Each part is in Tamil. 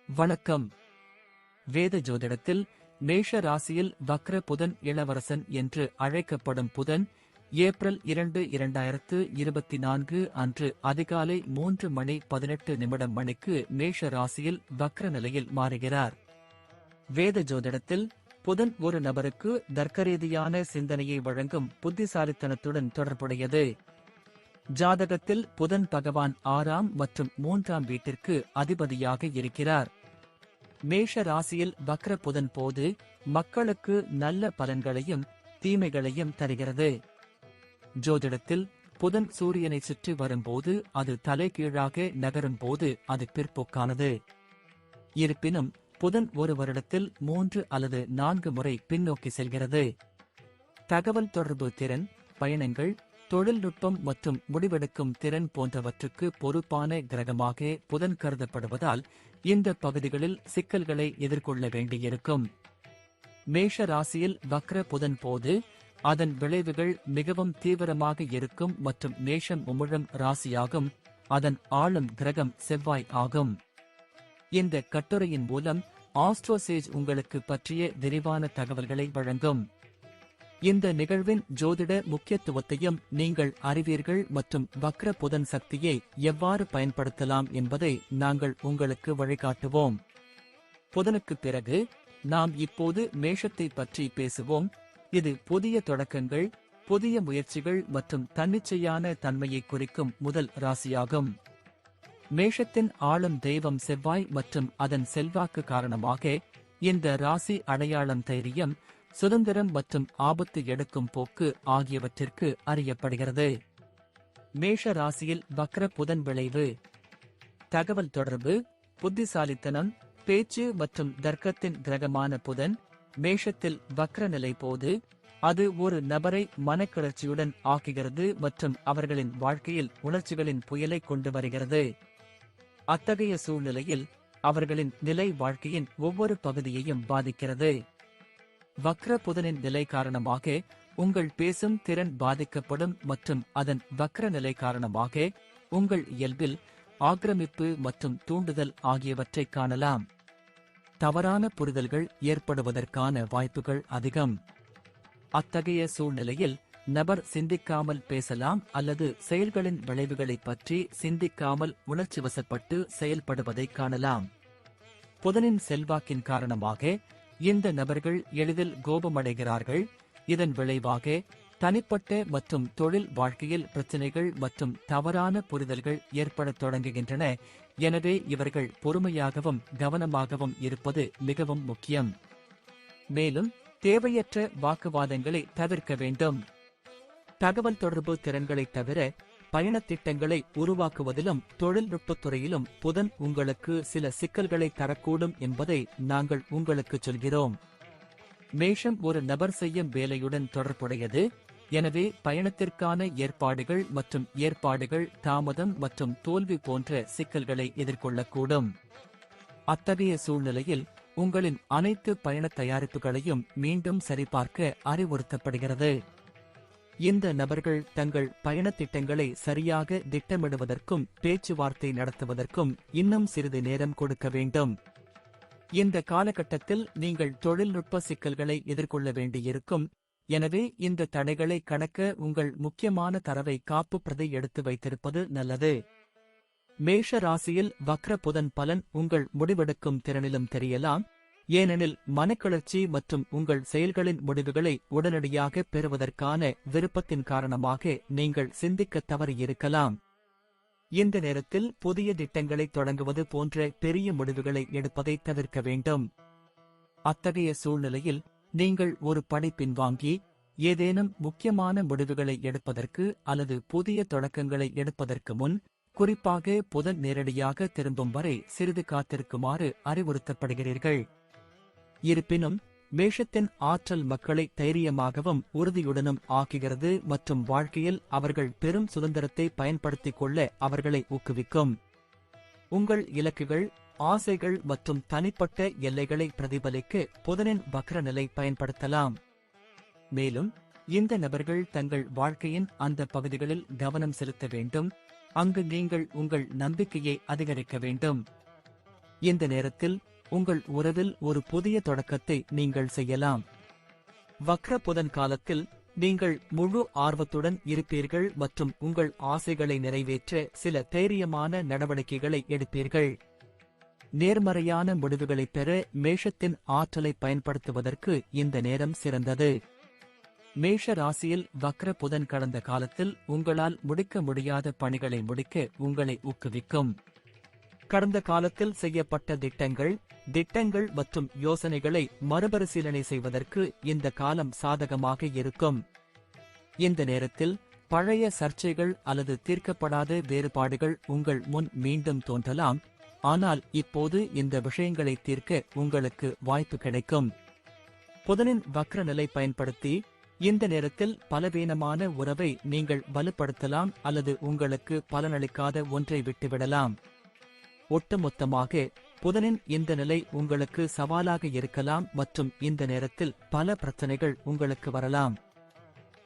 வணக்கம். வேத ஜோதிடத்தில் மேஷ ராசியில் வக்ர புதன் இளவரசன் என்று அழைக்கப்படும் புதன் ஏப்ரல் 2, 2024 அன்று அதிகாலை 3:18 மணிக்கு மேஷ ராசியில் வக்ர நிலையில் மாறுகிறார். வேத ஜோதிடத்தில் புதன் ஒரு நபருக்கு தர்க்கரீதியான சிந்தனையை வழங்கும் புத்திசாலித்தனத்துடன் தொடர்புடையது. ஜாதகத்தில் புதன் பகவான் 6ஆம் மற்றும் 3ஆம் வீட்டிற்கு அதிபதியாக இருக்கிறார். மேஷ ராசியில் வக்ர புதன் போது மக்களுக்கு நல்ல பலன்களையும் தீமைகளையும் தருகிறது. ஜோதிடத்தில் புதன் சூரியனை சுற்றி வரும்போது அது தலைகீழாக நகரும் போது அது பிற்போக்கானது. இருப்பினும் புதன் ஒரு வருடத்தில் 3 அல்லது 4 முறை பின்னோக்கி செல்கிறது. தகவல் தொடர்பு திறன், பயணங்கள், தொழில்நுட்பம் மற்றும் முடிவெடுக்கும் திறன் போன்றவற்றுக்கு பொறுப்பான கிரகமாக புதன் கருதப்படுவதால் இந்த பகுதிகளில் சிக்கல்களை எதிர்கொள்ள வேண்டியிருக்கும். மேஷ ராசியில் வக்ர புதன் போது அதன் விளைவுகள் மிகவும் தீவிரமாக இருக்கும் மற்றும் மேஷம் உமிழும் ராசியாகும். அதன் ஆளும் கிரகம் செவ்வாய் ஆகும். இந்த கட்டுரையின் மூலம் ஆஸ்ட்ரோசேஜ் உங்களுக்கு பற்றிய விரிவான தகவல்களை வழங்கும். இந்த நிகழ்வின் ஜோதிட முக்கியத்துவத்தையும் நீங்கள் அறிவீர்கள் மற்றும் வக்ர புதன் சக்தியை எவ்வாறு பயன்படுத்தலாம் என்பதை நாங்கள் உங்களுக்கு வழிகாட்டுவோம். புதனுக்கு பிறகு நாம் இப்போது மேஷத்தை பற்றி பேசுவோம். இது புதிய தொடக்கங்கள், புதிய முயற்சிகள் மற்றும் தன்னிச்சையான தன்மையை குறிக்கும் முதல் ராசியாகும். மேஷத்தின் ஆளும் தெய்வம் செவ்வாய் மற்றும் அதன் செல்வாக்கு காரணமாக இந்த ராசி அடையாளம் தைரியம், சுதந்திரம் மற்றும் ஆபத்து எடுக்கும் போக்கு ஆகியவற்றிற்கு அறியப்படுகிறது. மேஷ ராசியில் வக்ர புதன் விளைவு: தகவல் தொடர்பு, புத்திசாலித்தனம், பேச்சு மற்றும் தர்க்கத்தின் கிரகமான புதன் மேஷத்தில் வக்ர நிலை போது அது ஒரு நபரை மனக்கிளர்ச்சியுடன் ஆக்குகிறது மற்றும் அவர்களின் வாழ்க்கையில் உணர்ச்சிகளின் புயலை கொண்டு வருகிறது. அத்தகைய சூழ்நிலையில் அவர்களின் நிலை வாழ்க்கையின் ஒவ்வொரு பகுதியையும் பாதிக்கிறது. வக்ர புதனின் நிலை காரணமாக உங்கள் பேசும் திறன் பாதிக்கப்படும் மற்றும் அதன் வக்ர நிலை காரணமாக உங்கள் இயல்பில் ஆக்கிரமிப்பு மற்றும் தூண்டுதல் ஆகியவற்றை காணலாம். தவறான புரிதல்கள் ஏற்படுவதற்கான வாய்ப்புகள் அதிகம். அத்தகைய சூழ்நிலையில் நபர் சிந்திக்காமல் பேசலாம் அல்லது செயல்களின் விளைவுகளைப் பற்றி சிந்திக்காமல் உணர்ச்சிவசப்பட்டு செயல்படுவதை காணலாம். புதனின் செல்வாக்கின் காரணமாக இந்த நபர்கள் எளிதில் கோபமடைகிறார்கள். இதன் விளைவாக தனிப்பட்ட மற்றும் தொழில் வாழ்க்கையில் பிரச்சினைகள் மற்றும் தவறான புரிதல்கள் ஏற்படத் தொடங்குகின்றன. எனவே இவர்கள் பொறுமையாகவும் கவனமாகவும் இருப்பது மிகவும் முக்கியம். மேலும் தேவையற்ற வாக்குவாதங்களை தவிர்க்க வேண்டும். தகவல் தொடர்பு திறன்களை தவிர பயணத் திட்டங்களை உருவாக்குவதிலும் தொழில்நுட்பத்துறையிலும் புதன் உங்களுக்கு சில சிக்கல்களை தரக்கூடும் என்பதை நாங்கள் உங்களுக்கு சொல்கிறோம். மேஷம் ஒரு நபர் செய்யும் வேலையுடன் தொடர்புடையது. எனவே பயணத்திற்கான ஏற்பாடுகள் மற்றும் ஏற்பாடுகள் தாமதம் மற்றும் தோல்வி போன்ற சிக்கல்களை எதிர்கொள்ளக்கூடும். அத்தகைய சூழ்நிலையில் உங்களின் அனைத்து பயணத் தயாரிப்புகளையும் மீண்டும் சரிபார்க்க அறிவுறுத்தப்படுகிறது. இந்த நபர்கள் தங்கள் பயணத் திட்டங்களை சரியாக திட்டமிடுவதற்கும் பேச்சுவார்த்தை நடத்துவதற்கும் இன்னும் சிறிது நேரம் கொடுக்க வேண்டும். இந்த காலகட்டத்தில் நீங்கள் தொழில்நுட்ப சிக்கல்களை எதிர்கொள்ள வேண்டியிருக்கும். எனவே இந்த தடைகளை கடக்க உங்கள் முக்கியமான தரவை காப்பு பிரதி எடுத்து வைத்திருப்பது நல்லது. மேஷ ராசியில் வக்ர புதன் பலன் உங்கள் முடிவெடுக்கும் திறனிலும் தெரியலாம். ஏனெனில் மனக்கிளர்ச்சி மற்றும் உங்கள் செயல்களின் முடிவுகளை உடனடியாக பெறுவதற்கான விருப்பத்தின் காரணமாக நீங்கள் சிந்திக்க தவறியிருக்கலாம். இந்த நேரத்தில் புதிய திட்டங்களை தொடங்குவது போன்ற பெரிய முடிவுகளை எடுப்பதை தவிர்க்க வேண்டும். அத்தகைய சூழ்நிலையில் நீங்கள் ஒரு படி பின்வாங்கி ஏதேனும் முக்கியமான முடிவுகளை எடுப்பதற்கு அல்லது புதிய தொடக்கங்களை எடுப்பதற்கு முன், குறிப்பாக புதன் நேரடியாக திரும்பும் வரை சிறிது காத்திருக்குமாறு அறிவுறுத்தப்படுகிறீர்கள். இருப்பினும் மேஷத்தின் ஆற்றல் மக்களை தைரியமாகவும் உறுதியுடனும் ஆக்குகிறது மற்றும் வாழ்க்கையில் அவர்கள் பெரும் சுதந்திரத்தை பயன்படுத்திக் கொள்ள அவர்களை ஊக்குவிக்கும். உங்கள் இலக்குகள், ஆசைகள் மற்றும் தனிப்பட்ட எல்லைகளை பிரதிபலிக்க புதனின் வக்ர நிலை பயன்படுத்தலாம். மேலும் இந்த நபர்கள் தங்கள் வாழ்க்கையின் அந்த பகுதிகளில் கவனம் செலுத்த வேண்டும். அங்கு நீங்கள் உங்கள் நம்பிக்கையை அதிகரிக்க வேண்டும். இந்த நேரத்தில் உங்கள் உறவில் ஒரு புதிய தொடக்கத்தை நீங்கள் செய்யலாம். வக்ர புதன் காலத்தில் நீங்கள் முழு ஆர்வத்துடன் இருப்பீர்கள் மற்றும் உங்கள் ஆசைகளை நிறைவேற்ற சில தைரியமான நடவடிக்கைகளை எடுப்பீர்கள். நேர்மறையான முடிவுகளைப் பெற மேஷத்தின் ஆற்றலை பயன்படுத்துவதற்கு இந்த நேரம் சிறந்தது. மேஷ ராசியில் வக்ர புதன் கடந்த காலத்தில் உங்களால் முடிக்க முடியாத பணிகளை முடிக்க உங்களை ஊக்குவிக்கும். கடந்த காலத்தில் செய்யப்பட்ட திட்டங்கள் மற்றும் யோசனைகளை மறுபரிசீலனை செய்வதற்கு இந்த காலம் சாதகமாக இருக்கும். இந்த நேரத்தில் பழைய சர்ச்சைகள் அல்லது தீர்க்கப்படாத வேறுபாடுகள் உங்கள் முன் மீண்டும் தோன்றலாம். ஆனால் இப்போது இந்த விஷயங்களை தீர்க்க உங்களுக்கு வாய்ப்பு கிடைக்கும். புதனின் வக்ர நிலை பயன்படுத்தி இந்த நேரத்தில் பலவீனமான உறவை நீங்கள் வலுப்படுத்தலாம் அல்லது உங்களுக்கு பலனளிக்காத ஒன்றை விட்டுவிடலாம். ஒட்டுமொத்தமாக புதனின் இந்த நிலை உங்களுக்கு சவாலாக இருக்கலாம் மற்றும் இந்த நேரத்தில் பல பிரச்சனைகள் உங்களுக்கு வரலாம்.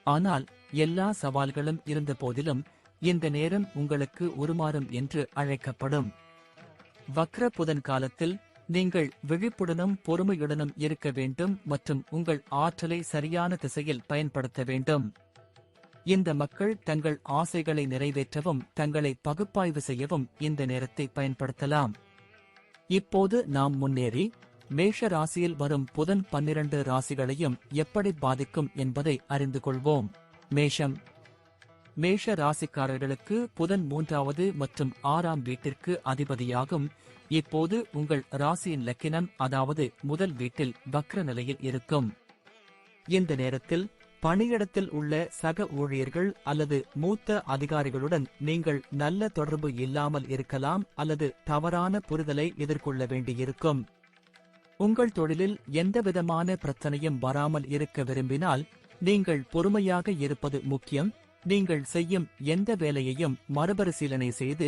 ஆனால் எல்லா சவால்களும் இருந்த போதிலும் இந்த நேரம் உங்களுக்கு உருமாறும் என்று அழைக்கப்படும். வக்ர புதன் காலத்தில் நீங்கள் விழிப்புடனும் பொறுமையுடனும் இருக்க வேண்டும் மற்றும் உங்கள் ஆற்றலை சரியான திசையில் பயன்படுத்த வேண்டும். இந்த மக்கள் தங்கள் ஆசைகளை நிறைவேற்றவும் தங்களை பகுப்பாய்வு செய்யவும் இந்த நேரத்தை பயன்படுத்தலாம். இப்போது நாம் முன்னேறி மேஷ ராசியில் வரும் புதன் 12 ராசிகளையும் எப்படி பாதிக்கும் என்பதை அறிந்து கொள்வோம். மேஷ ராசிக்காரர்களுக்கு புதன் 3வது மற்றும் 6ஆம் வீட்டிற்கு அதிபதியாகும். இப்போது உங்கள் ராசியின் லக்கினம் அதாவது முதல் வீட்டில் வக்ர நிலையில் இருக்கும். இந்த நேரத்தில் பணியிடத்தில் உள்ள சக ஊழியர்கள் அல்லது மூத்த அதிகாரிகளுடன் நீங்கள் நல்ல தொடர்பு இல்லாமல் இருக்கலாம் அல்லது தவறான புரிதலை எதிர்கொள்ள வேண்டியிருக்கும். உங்கள் தொழிலில் எந்தவிதமான பிரச்சனையும் வராமல் இருக்க விரும்பினால் நீங்கள் பொறுமையாக இருப்பது முக்கியம். நீங்கள் செய்யும் எந்த வேலையையும் மறுபரிசீலனை செய்து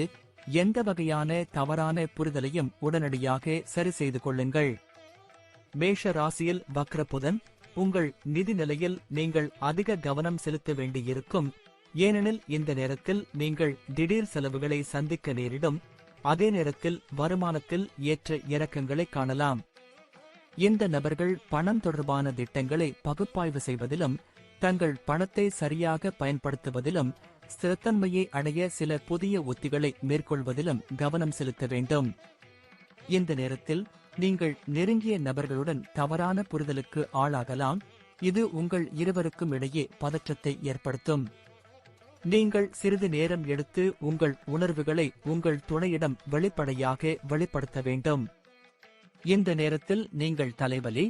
எந்த வகையான தவறான புரிதலையும் உடனடியாக சரி செய்து கொள்ளுங்கள். மேஷ ராசியில் வக்ர புதன் உங்கள் நிதி நிலையில் நீங்கள் அதிக கவனம் செலுத்த வேண்டியிருக்கும். ஏனெனில் இந்த நேரத்தில் நீங்கள் திடீர் செலவுகளை சந்திக்க நேரிடும். அதே நேரத்தில் வருமானத்தில் ஏற்ற இறக்கங்களை காணலாம். இந்த நபர்கள் பணம் தொடர்பான திட்டங்களை பகுப்பாய்வு செய்வதிலும் தங்கள் பணத்தை சரியாக பயன்படுத்துவதிலும் ஸ்திரத்தன்மையை அடைய சில புதிய உத்திகளை மேற்கொள்வதிலும் கவனம் செலுத்த வேண்டும். இந்த நேரத்தில் நீங்கள் நெருங்கிய நபர்களுடன் தவறான புரிதலுக்கு ஆளாகலாம். இது உங்கள் இருவருக்கும் இடையே பதற்றத்தை ஏற்படுத்தும். நீங்கள் சிறிது நேரம் எடுத்து உங்கள் உணர்வுகளை உங்கள் துணையிடம் வெளிப்படையாக வெளிப்படுத்த வேண்டும். இந்த நேரத்தில் நீங்கள் தலைவலி,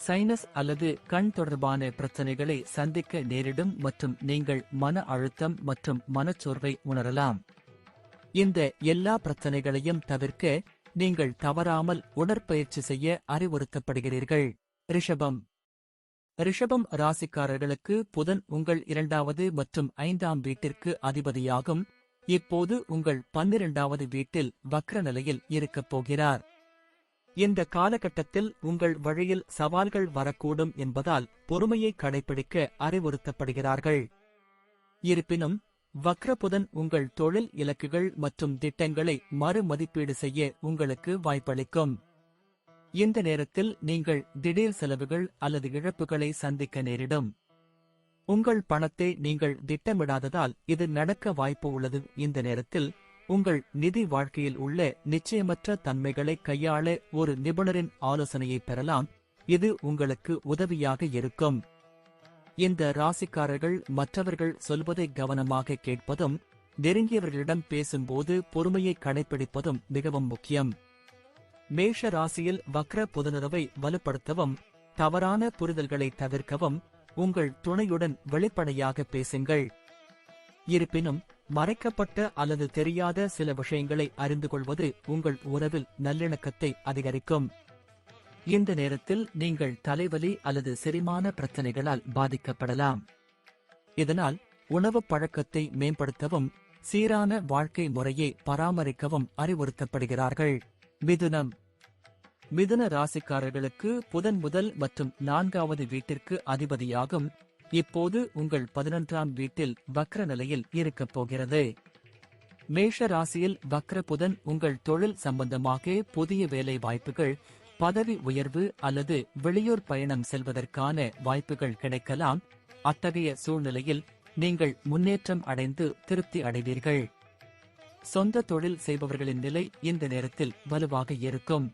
சைனஸ் அல்லது கண் தொடர்பான பிரச்சனைகளை சந்திக்க நேரிடும் மற்றும் நீங்கள் மன அழுத்தம் மற்றும் மனச்சோர்வை உணரலாம். இந்த எல்லா பிரச்சனைகளையும் தவிர்க்க நீங்கள் தவறாமல் உடற்பயிற்சி செய்ய அறிவுறுத்தப்படுகிறீர்கள். ரிஷபம் ராசிக்காரர்களுக்கு புதன் உங்கள் 2வது மற்றும் 5ஆம் வீட்டிற்கு அதிபதியாகும். இப்போது உங்கள் 12வது வீட்டில் வக்ர நிலையில் இருக்கப் போகிறார். இந்த காலகட்டத்தில் உங்கள் வழியில் சவால்கள் வரக்கூடும் என்பதால் பொறுமையை கடைபிடிக்க அறிவுறுத்தப்படுகிறார்கள். இருப்பினும் வக்ர புதன் உங்கள் தொழில் இலக்குகள் மற்றும் திட்டங்களை மறுமதிப்பீடு செய்ய உங்களுக்கு வாய்ப்பளிக்கும். இந்த நேரத்தில் நீங்கள் திடீர் செலவுகள் அல்லது இழப்புகளை சந்திக்க நேரிடும். உங்கள் பணத்தை நீங்கள் திட்டமிடாததால் இது நடக்க வாய்ப்பு உள்ளது. இந்த நேரத்தில் உங்கள் நிதி வாழ்க்கையில் உள்ள நிச்சயமற்ற தன்மைகளை கையாள ஒரு நிபுணரின் ஆலோசனையை பெறலாம். இது உங்களுக்கு உதவியாக இருக்கும். இந்த ராசிக்காரர்கள் மற்றவர்கள் சொல்வதை கவனமாக கேட்பதும் நெருங்கியவர்களிடம் பேசும்போது பொறுமையை கடைபிடிப்பதும் மிகவும் முக்கியம். மேஷ ராசியில் வக்ர புதனுறவை வலுப்படுத்தவும் தவறான புரிதல்களை தவிர்க்கவும் உங்கள் துணையுடன் வெளிப்படையாக பேசுங்கள். இருப்பினும் மறைக்கப்பட்ட அல்லது தெரியாத சில விஷயங்களை அறிந்து கொள்வது உங்கள் உறவில் நல்லிணக்கத்தை அதிகரிக்கும். இந்த நேரத்தில் நீங்கள் தலைவலி அல்லது செரிமான பிரச்சனைகளால் பாதிக்கப்படலாம். இதனால் உணவு பழக்கத்தை மேம்படுத்தவும் சீரான வாழ்க்கை முறையை பராமரிக்கவும் அறிவுறுத்தப்படுகிறார்கள். மிதுன ராசிக்காரர்களுக்கு புதன் முதல் மற்றும் 4வது வீட்டிற்கு அதிபதியாகும். இப்போது உங்கள் 11ஆம் வீட்டில் வக்ர நிலையில் இருக்கப் போகிறது. மேஷ ராசியில் வக்ர புதன் உங்கள் தொழில் சம்பந்தமாக புதிய வேலை வாய்ப்புகள், பதவி உயர்வு அல்லது வெளியூர் பயணம் செல்வதற்கான வாய்ப்புகள் கிடைக்கலாம். அத்தகைய சூழ்நிலையில் நீங்கள் முன்னேற்றம் அடைந்து திருப்தி அடைவீர்கள். சொந்த தொழில் செய்பவர்களின் நிலை இந்த நேரத்தில் வலுவாக இருக்கும்.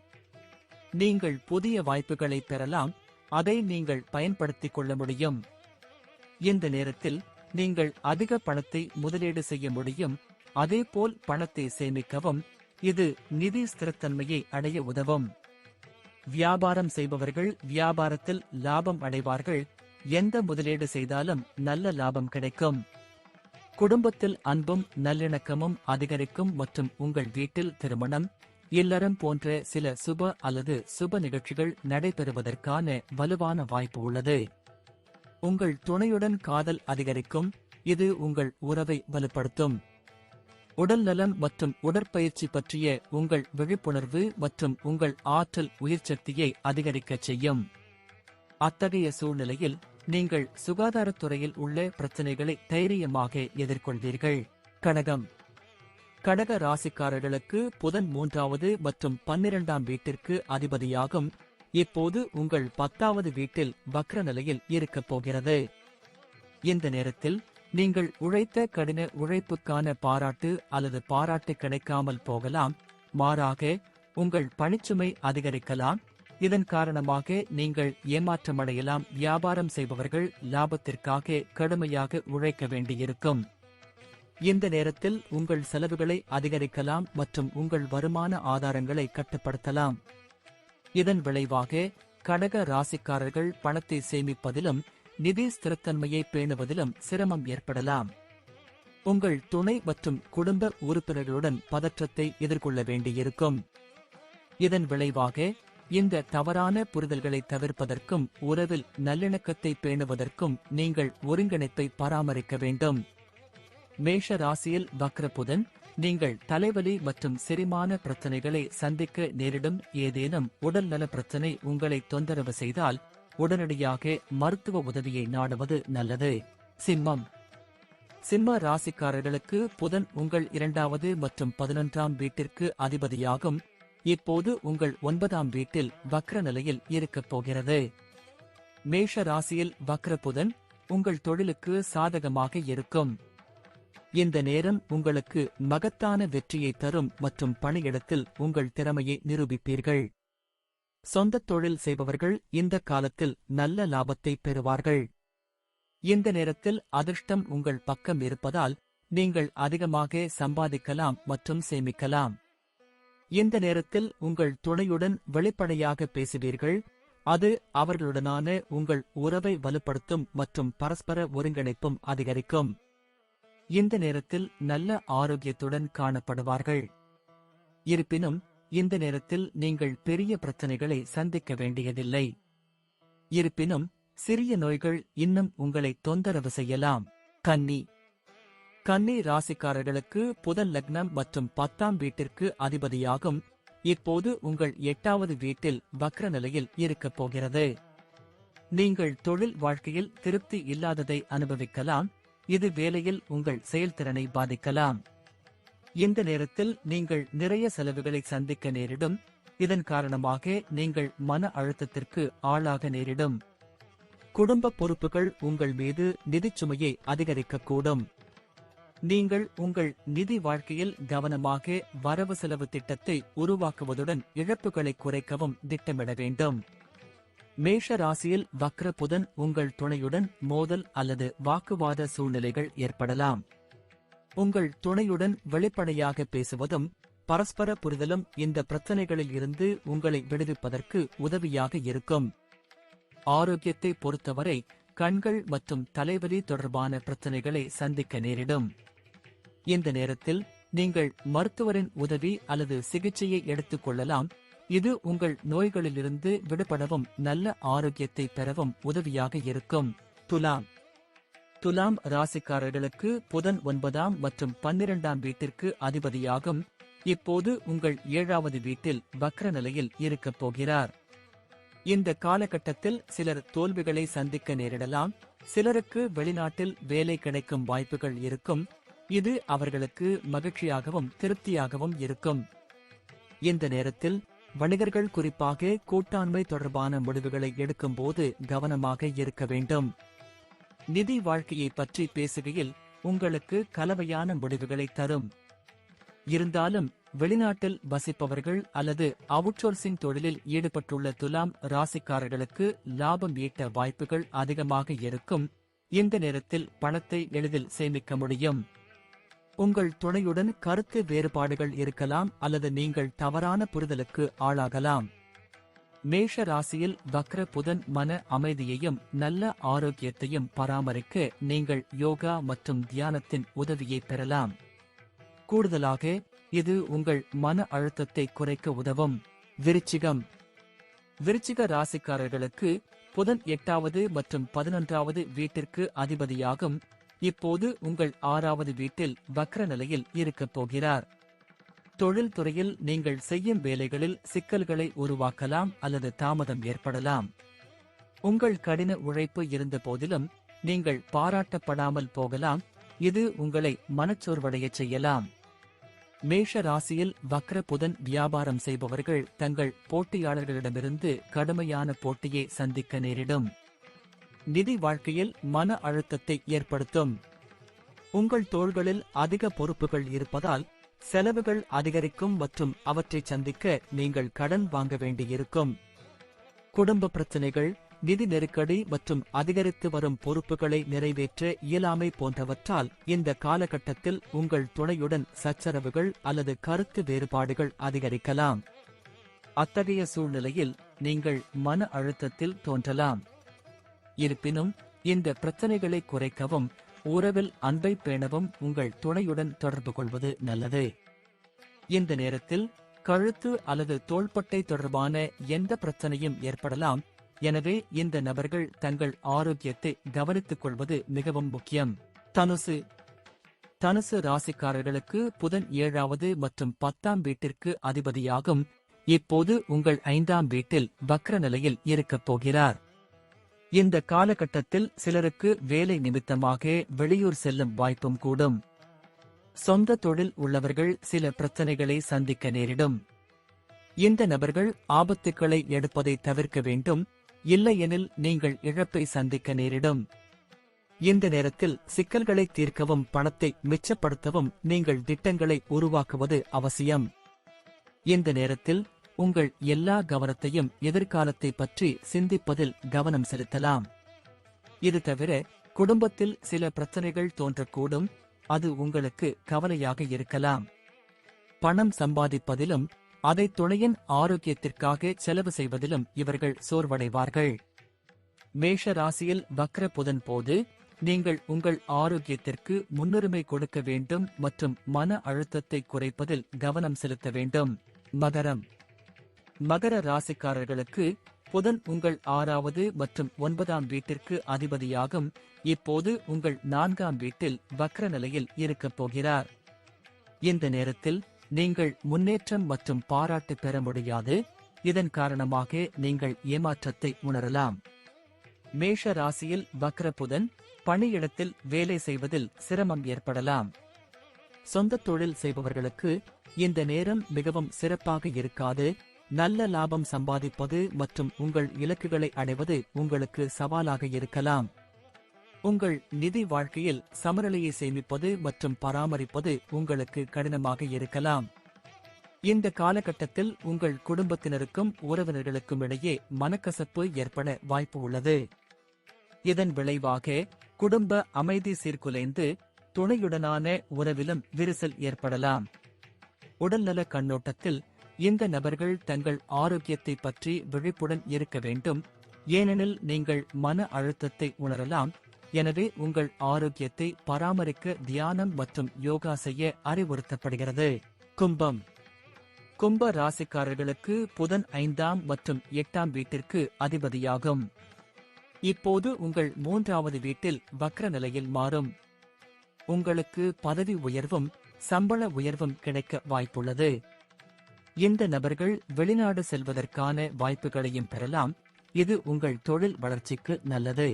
நீங்கள் புதிய வாய்ப்புகளை பெறலாம், அதை நீங்கள் பயன்படுத்திக் கொள்ள முடியும். இந்த நேரத்தில் நீங்கள் அதிக பணத்தை முதலீடு செய்ய முடியும், அதேபோல் பணத்தை சேமிக்கவும். இது நிதி ஸ்திரத்தன்மையை அடைய உதவும். வியாபாரம் செய்பவர்கள் வியாபாரத்தில் லாபம் அடைவார்கள். எந்த முதலீடு செய்தாலும் நல்ல லாபம் கிடைக்கும். குடும்பத்தில் அன்பும் நல்லிணக்கமும் அதிகரிக்கும் மற்றும் உங்கள் வீட்டில் திருமணம், இல்லறம் போன்ற சில சுப அல்லது சுப நிகழ்ச்சிகள் நடைபெறுவதற்கான வலுவான வாய்ப்பு உள்ளது. உங்கள் துணையுடன் காதல் அதிகரிக்கும், இது உங்கள் உறவை வலுப்படுத்தும். உடல் நலம் மற்றும் உடற்பயிற்சி பற்றிய உங்கள் விழிப்புணர்வு மற்றும் உங்கள் ஆற்றல் உயிர்ச்சக்தியை அதிகரிக்கச் செய்யும். அத்தகைய சூழ்நிலையில் நீங்கள் சுகாதாரத்துறையில் உள்ள பிரச்சனைகளை தைரியமாக எதிர்கொள்வீர்கள். கடகம். கடக ராசிக்காரர்களுக்கு புதன் 3வது மற்றும் 12ஆம் வீட்டிற்கு அதிபதியாகும். இப்போது உங்கள் 10வது வீட்டில் வக்ர நிலையில் இருக்கப் போகிறது. இந்த நேரத்தில் நீங்கள் உழைத்த கடின உழைப்புக்கான பாராட்டு அல்லது பாராட்டு கிடைக்காமல் போகலாம். மாறாக உங்கள் பணிச்சுமை அதிகரிக்கலாம். இதன் காரணமாக நீங்கள் ஏமாற்றமடையலாம். வியாபாரம் செய்பவர்கள் லாபத்திற்காக கடுமையாக உழைக்க வேண்டியிருக்கும். இந்த நேரத்தில் உங்கள் செலவுகளை அதிகரிக்கலாம் மற்றும் உங்கள் வருமான ஆதாரங்களை கட்டுப்படுத்தலாம். இதன் விளைவாக கடக ராசிக்காரர்கள் பணத்தை சேமிப்பதிலும் நிதி ஸ்திரத்தன்மையை பேணுவதிலும் சிரமம் ஏற்படலாம். உங்கள் துணை மற்றும் குடும்ப உறுப்பினர்களுடன் பதற்றத்தை எதிர்கொள்ள வேண்டியிருக்கும். இதன் விளைவாக இந்த தவறான புரிதல்களை தவிர்ப்பதற்கும் உறவில் நல்லிணக்கத்தை பேணுவதற்கும் நீங்கள் ஒருங்கிணைப்பை பராமரிக்க வேண்டும். மேஷ ராசியில் வக்ர புதன், நீங்கள் தலைவலி மற்றும் செரிமான பிரச்சனைகளை சந்திக்க நேரிடும். ஏதேனும் உடல் நல பிரச்சனை உங்களை தொந்தரவு செய்தால் உடனடியாக மருத்துவ உதவியை நாடுவது நல்லது. சிம்மம். சிம்ம ராசிக்காரர்களுக்கு புதன் உங்கள் 2வது மற்றும் 11ஆம் வீட்டிற்கு அதிபதியாகும். இப்போது உங்கள் 9ஆம் வீட்டில் வக்ர நிலையில் இருக்கப் போகிறது. மேஷ ராசியில் வக்ர புதன் உங்கள் தொழிலுக்கு சாதகமாக இருக்கும். இந்த நேரம் உங்களுக்கு மகத்தான வெற்றியை தரும் மற்றும் பணியிடத்தில் உங்கள் திறமையை நிரூபிப்பீர்கள். சொந்த தொழில் செய்பவர்கள் இந்த காலத்தில் நல்ல லாபத்தை பெறுவார்கள். இந்த நேரத்தில் அதிர்ஷ்டம் உங்கள் பக்கம் இருப்பதால் நீங்கள் அதிகமாக சம்பாதிக்கலாம் மற்றும் சேமிக்கலாம். இந்த நேரத்தில் உங்கள் துணையுடன் வெளிப்படையாக பேசுவீர்கள். அது அவர்களுடனான உங்கள் உறவை வலுப்படுத்தும் மற்றும் பரஸ்பர ஒருங்கிணைப்பும் அதிகரிக்கும். இந்த நேரத்தில் நல்ல ஆரோக்கியத்துடன் காணப்படுவார்கள். இருப்பினும் இந்த நேரத்தில் நீங்கள் பெரிய பிரச்சனைகளை சந்திக்க வேண்டியதில்லை. இருப்பினும் சிறிய நோய்கள் இன்னும் உங்களை தொந்தரவு செய்யலாம். கன்னி. கன்னி ராசிக்காரர்களுக்கு புதன் லக்னம் மற்றும் 10ஆம் வீட்டிற்கு அதிபதியாகும். இப்போது உங்கள் 8வது வீட்டில் வக்ர நிலையில் இருக்கப் போகிறது. நீங்கள் தொழில் வாழ்க்கையில் திருப்தி இல்லாததை அனுபவிக்கலாம். இது வேலையில் உங்கள் செயல்திறனை பாதிக்கலாம். இந்த நேரத்தில் நீங்கள் நிறைய செலவுகளை சந்திக்க நேரிடும். இதன் காரணமாக நீங்கள் மன அழுத்தத்திற்கு ஆளாக நேரிடும். குடும்ப பொறுப்புகள் உங்கள் மீது நிதிச்சுமையை அதிகரிக்கக்கூடும். நீங்கள் உங்கள் நிதி வாழ்க்கையில் கவனமாக வரவு செலவு திட்டத்தை உருவாக்குவதுடன் இழப்புகளை குறைக்கவும் திட்டமிட வேண்டும். மேஷ ராசியில் வக்ர புதன் உங்கள் துணையுடன் மோதல் அல்லது வாக்குவாத சூழ்நிலைகள் ஏற்படலாம். உங்கள் துணையுடன் வெளிப்படையாக பேசுவதும் பரஸ்பர புரிதலும் இந்த பிரச்சனைகளில் இருந்து உங்களை விடுவிப்பதற்கு உதவியாக இருக்கும். ஆரோக்கியத்தை பொறுத்தவரை கண்கள் மற்றும் தலைவலி தொடர்பான பிரச்சனைகளை சந்திக்க நேரிடும். இந்த நேரத்தில் நீங்கள் மருத்துவரின் உதவி அல்லது சிகிச்சையை எடுத்துக் கொள்ளலாம். இது உங்கள் நோய்களிலிருந்து விடுபடவும் நல்ல ஆரோக்கியத்தை பெறவும் உதவியாக இருக்கும். துலாம். துலாம் ராசிக்காரர்களுக்கு புதன் 9ஆம் மற்றும் 12ஆம் வீட்டிற்கு அதிபதியாகும். இப்போது உங்கள் 7வது வீட்டில் வக்ர நிலையில் இருக்கப் போகிறார். இந்த காலகட்டத்தில் சிலர் தோல்விகளை சந்திக்க நேரிடலாம். சிலருக்கு வெளிநாட்டில் வேலை கிடைக்கும் வாய்ப்புகள் இருக்கும். இது அவர்களுக்கு மகிழ்ச்சியாகவும் திருப்தியாகவும் இருக்கும். இந்த நேரத்தில் வணிகர்கள் குறிப்பாக கூட்டாண்மை தொடர்பான முடிவுகளை எடுக்கும்போது கவனமாக இருக்க வேண்டும். நிதி வாழ்க்கையை பற்றி பேசுகையில் உங்களுக்கு கலவையான முடிவுகளை தரும். இருந்தாலும் வெளிநாட்டில் வசிப்பவர்கள் அல்லது அவுட்சோர்சிங் தொழிலில் ஈடுபட்டுள்ள துலாம் ராசிக்காரர்களுக்கு லாபம் ஈட்ட வாய்ப்புகள் அதிகமாக இருக்கும். இந்த நேரத்தில் பணத்தை எளிதில் சேமிக்க முடியும். உங்கள் துணையுடன் கருத்து வேறுபாடுகள் இருக்கலாம் அல்லது நீங்கள் தவறான புரிதலுக்கு ஆளாகலாம். மேஷ ராசியில் வக்ர புதன் மன அமைதியையும் நல்ல ஆரோக்கியத்தையும் பராமரிக்க நீங்கள் யோகா மற்றும் தியானத்தின் உதவியை பெறலாம். கூடுதலாக இது உங்கள் மன அழுத்தத்தை குறைக்க உதவும். விருச்சிகம். விருச்சிக ராசிக்காரர்களுக்கு புதன் 8வது மற்றும் 11வது வீட்டிற்கு அதிபதியாகும். இப்போது உங்கள் 6வது வீட்டில் வக்ர நிலையில் இருக்கப் போகிறார். தொழில் துறையில் நீங்கள் செய்யும் வேலைகளில் சிக்கல்களை உருவாக்கலாம் அல்லது தாமதம் ஏற்படலாம். உங்கள் கடின உழைப்பு இருந்த போதிலும் நீங்கள் பாராட்டப்படாமல் போகலாம். இது உங்களை மனச்சோர்வடையச் செய்யலாம். மேஷ ராசியில் வக்ர புதன் வியாபாரம் செய்பவர்கள் தங்கள் போட்டியாளர்களிடமிருந்து கடுமையான போட்டியை சந்திக்க நேரிடும். நிதி வாழ்க்கையில் மன அழுத்தத்தை ஏற்படுத்தும். உங்கள் தோள்களில் அதிக பொறுப்புகள் இருப்பதால் செலவுகள் அதிகரிக்கும் மற்றும் அவற்றை சந்திக்க நீங்கள் கடன் வாங்க வேண்டியிருக்கும். குடும்ப பிரச்சினைகள், நிதி நெருக்கடி மற்றும் அதிகரித்து வரும் பொறுப்புகளை நிறைவேற்ற இயலாமை போன்றவற்றால் இந்த காலகட்டத்தில் உங்கள் துணையுடன் சச்சரவுகள் அல்லது கருத்து வேறுபாடுகள் அதிகரிக்கலாம். அத்தகைய சூழ்நிலையில் நீங்கள் மன அழுத்தத்தில் தோன்றலாம். இருப்பினும் இந்த பிரச்சனைகளை குறைக்கவும் உறவில் அன்பை பேணவும் உங்கள் துணையுடன் தொடர்பு கொள்வது நல்லது. இந்த நேரத்தில் கழுத்து அல்லது தோள்பட்டை தொடர்பான எந்த பிரச்சனையும் ஏற்படலாம். எனவே இந்த நபர்கள் தங்கள் ஆரோக்கியத்தை கவனித்துக் கொள்வது மிகவும் முக்கியம். தனுசு. தனுசு ராசிக்காரர்களுக்கு புதன் 7வது மற்றும் 10ஆம் வீட்டிற்கு அதிபதியாகும். இப்போது உங்கள் 5ஆம் வீட்டில் வக்ர நிலையில் இருக்கப் போகிறார். இந்த காலகட்டத்தில் சிலருக்கு வேலை நிமித்தமாக வெளியூர் செல்லும் வாய்ப்பும் கூடும். சொந்த தொழில் உள்ளவர்கள் சில பிரச்சனைகளை சந்திக்க நேரிடும். இந்த நபர்கள் ஆபத்துக்களை எடுப்பதை தவிர்க்க வேண்டும், இல்லையெனில் நீங்கள் இழப்பை சந்திக்க நேரிடும். இந்த நேரத்தில் சிக்கல்களை தீர்க்கவும் பணத்தை மிச்சப்படுத்தவும் நீங்கள் திட்டங்களை உருவாக்குவது அவசியம். இந்த நேரத்தில் உங்கள் எல்லா கவனத்தையும் எதிர்காலத்தை பற்றி சிந்திப்பதில் கவனம் செலுத்தலாம். இது தவிர குடும்பத்தில் சில பிரச்சனைகள் தோன்றக்கூடும். அது உங்களுக்கு கவலையாக இருக்கலாம். பணம் சம்பாதிப்பதிலும் அதை துணையின் ஆரோக்கியத்திற்காக செலவு செய்வதிலும் இவர்கள் சோர்வடைவார்கள். மேஷ ராசியில் வக்ர புதன் போது நீங்கள் உங்கள் ஆரோக்கியத்திற்கு முன்னுரிமை கொடுக்க வேண்டும் மற்றும் மன அழுத்தத்தை குறைப்பதில் கவனம் செலுத்த வேண்டும். மகரம். மகர ராசிக்காரர்களுக்கு புதன் உங்கள் 6வது மற்றும் 9ஆம் வீட்டிற்கு அதிபதியாகும். இப்போது உங்கள் 4ஆம் வீட்டில் வக்ர நிலையில் இருக்கப் போகிறார். இந்த நேரத்தில் நீங்கள் முன்னேற்றம் மற்றும் பாராட்டு பெற முடியாது. இதன் காரணமாக நீங்கள் ஏமாற்றத்தை உணரலாம். மேஷ ராசியில் வக்ர புதன் பணியிடத்தில் வேலை செய்வதில் சிரமம் ஏற்படலாம். சொந்த தொழில் செய்பவர்களுக்கு இந்த நேரம் மிகவும் சிறப்பாக இருக்காது. நல்ல லாபம் சம்பாதிப்பது மற்றும் உங்கள் இலக்குகளை அடைவது உங்களுக்கு சவாலாக இருக்கலாம். உங்கள் நிதி வாழ்க்கையில் சமநிலையை சேமிப்பது மற்றும் பராமரிப்பது உங்களுக்கு கடினமாக இருக்கலாம். இந்த காலகட்டத்தில் உங்கள் குடும்பத்தினருக்கும் உறவினர்களுக்கும் இடையே மனக்கசப்பு ஏற்பட வாய்ப்பு உள்ளது. இதன் விளைவாக குடும்ப அமைதி சீர்குலைந்து துணையுடனான உறவிலும் விரிசல் ஏற்படலாம். உடல்நல கண்ணோட்டத்தில் இந்த நபர்கள் தங்கள் ஆரோக்கியத்தை பற்றி விழிப்புடன் இருக்க வேண்டும், ஏனெனில் நீங்கள் மன அழுத்தத்தை உணரலாம். எனவே உங்கள் ஆரோக்கியத்தை பராமரிக்க தியானம் மற்றும் யோகா செய்ய அறிவுறுத்தப்படுகிறது. கும்பம். கும்ப ராசிக்காரர்களுக்கு புதன் 5ஆம் மற்றும் 8ஆம் வீட்டிற்கு அதிபதியாகும். இப்போது உங்கள் 3வது வீட்டில் வக்ர நிலையில் மாறும். உங்களுக்கு பதவி உயர்வும் சம்பள உயர்வும் கிடைக்க வாய்ப்புள்ளது. இந்த நபர்கள் வெளிநாடு செல்வதற்கான வாய்ப்புகளையும் பெறலாம். இது உங்கள் தொழில் வளர்ச்சிக்கு நல்லது.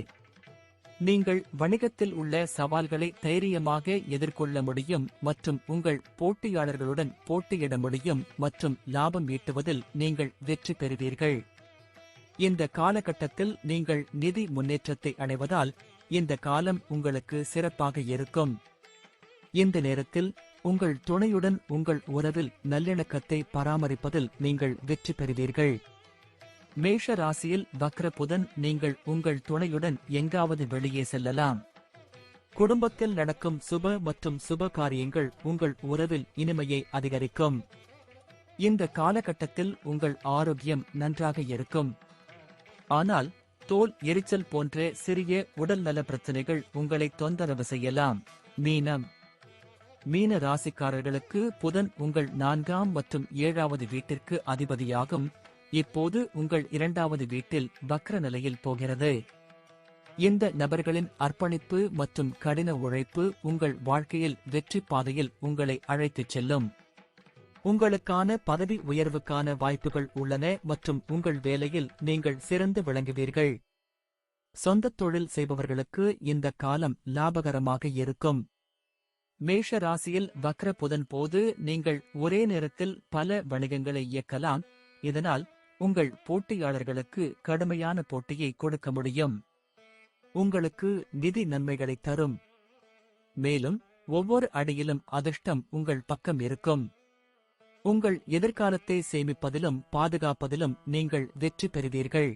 நீங்கள் வணிகத்தில் உள்ள சவால்களை தைரியமாக எதிர்கொள்ள முடியும் மற்றும் உங்கள் போட்டியாளர்களுடன் போட்டியிட முடியும் மற்றும் லாபம் ஈட்டுவதில் நீங்கள் வெற்றி பெறுவீர்கள். இந்த காலகட்டத்தில் நீங்கள் நிதி முன்னேற்றத்தை அடைவதால் இந்த காலம் உங்களுக்கு சிறப்பாக இருக்கும். இந்த நேரத்தில் உங்கள் துணையுடன் உங்கள் உறவில் நல்லிணக்கத்தை பராமரிப்பதில் நீங்கள் வெற்றி பெறுவீர்கள். மேஷ ராசியில் வக்ர புதன் நீங்கள் உங்கள் துணையுடன் எங்காவது வெளியே செல்லலாம். குடும்பத்தில் நடக்கும் சுப மற்றும் சுப காரியங்கள் உங்கள் உறவில் இனிமையை அதிகரிக்கும். இந்த காலகட்டத்தில் உங்கள் ஆரோக்கியம் நன்றாக இருக்கும். ஆனால் தோல் எரிச்சல் போன்ற சிறிய உடல்நல பிரச்சனைகள் உங்களை தொந்தரவு செய்யலாம். மீன ராசிக்காரர்களுக்கு புதன் உங்கள் 4ஆம் மற்றும் 7வது வீட்டிற்கு அதிபதியாகும். இப்போது உங்கள் 2வது வீட்டில் வக்ர நிலையில் போகிறது. இந்த நபர்களின் அர்ப்பணிப்பு மற்றும் கடின உழைப்பு உங்கள் வாழ்க்கையில் வெற்றி பாதையில் உங்களை அழைத்துச் செல்லும். உங்களுக்கான பதவி உயர்வுக்கான வாய்ப்புகள் உள்ளன மற்றும் உங்கள் வேலையில் நீங்கள் சிறந்து விளங்குவீர்கள். சொந்த தொழில் செய்பவர்களுக்கு இந்த காலம் லாபகரமாக இருக்கும். மேஷ ராசியில் வக்ர புதன் போது நீங்கள் ஒரே நேரத்தில் பல வணிகங்களை இயக்கலாம். இதனால் உங்கள் போட்டியாளர்களுக்கு கடுமையான போட்டியை கொடுக்க முடியும். உங்களுக்கு நிதி நன்மைகளை தரும். மேலும் ஒவ்வொரு அடியிலும் அதிர்ஷ்டம் உங்கள் பக்கம் இருக்கும். உங்கள் எதிர்காலத்தை சேமிப்பதிலும் பாதுகாப்பதிலும் நீங்கள் வெற்றி பெறுவீர்கள்.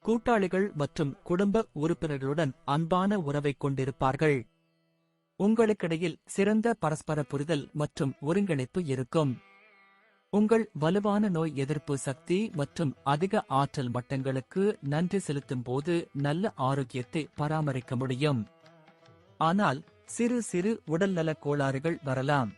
கூட்டாளிகள் மற்றும் குடும்ப உறுப்பினர்களுடன் அன்பான உறவை கொண்டிருப்பார்கள். உங்களுக்கிடையில் சிறந்த பரஸ்பர புரிதல் மற்றும் ஒருங்கிணைப்பு இருக்கும். உங்கள் வலுவான நோய் எதிர்ப்பு சக்தி மற்றும் அதிக ஆற்றல் மட்டங்களுக்கு நன்றி செலுத்தும் போது நல்ல ஆரோக்கியத்தை பராமரிக்க முடியும். ஆனால் சிறு சிறு உடல்நல கோளாறுகள் வரலாம்.